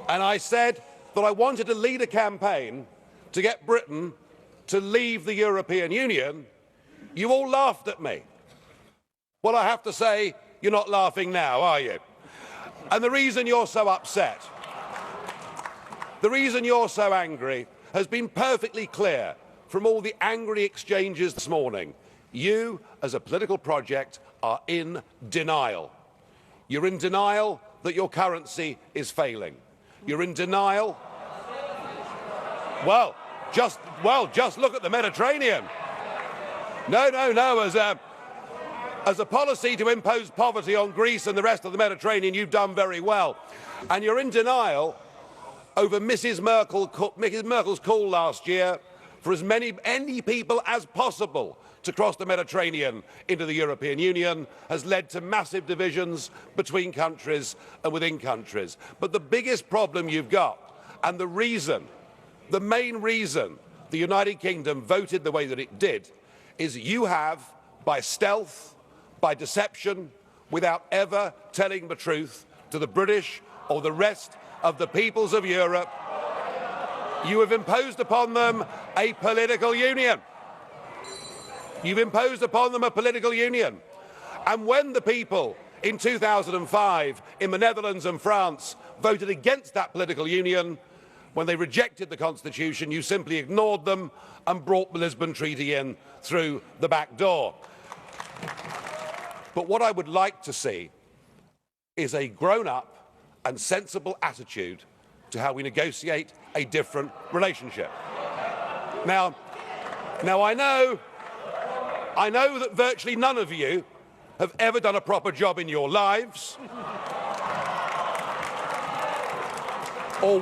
and I said that I wanted to lead a campaign to get Britain to leave the European Union, you all laughed at me. Well, I have to say, you're not laughing now, are you? And the reason you're so upset, the reason you're so angry, has been perfectly clear from all the angry exchanges this morning. You, as a political project, are in denial. You're in denial that your currency is failing. You're in denial. Well, just look at the Mediterranean. No. As a policy to impose poverty on Greece and the rest of the Mediterranean, you've done very well. And you're in denial over Mrs. Merkel's call last year for as many people as possible to cross the Mediterranean into the European Union has led to massive divisions between countries and within countries. But the biggest problem you've got, and the main reason the United Kingdom voted the way that it did, is you have, by stealth, by deception, without ever telling the truth to the British or the rest of the peoples of Europe, you have imposed upon them a political union. You've imposed upon them a political union. And when the people in 2005 in the Netherlands and France voted against that political union, when they rejected the Constitution, you simply ignored them and brought the Lisbon Treaty in through the back door. But what I would like to see is a grown-up and sensible attitude to how we negotiate a different relationship. Now I know that virtually none of you have ever done a proper job in your lives, or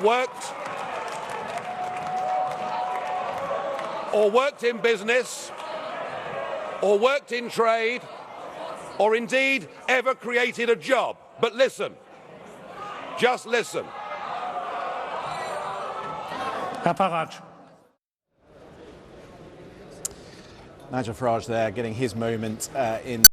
worked in business, or worked in trade, or indeed ever created a job. But listen, just listen. Herr Farage. Nigel Farage there getting his moment in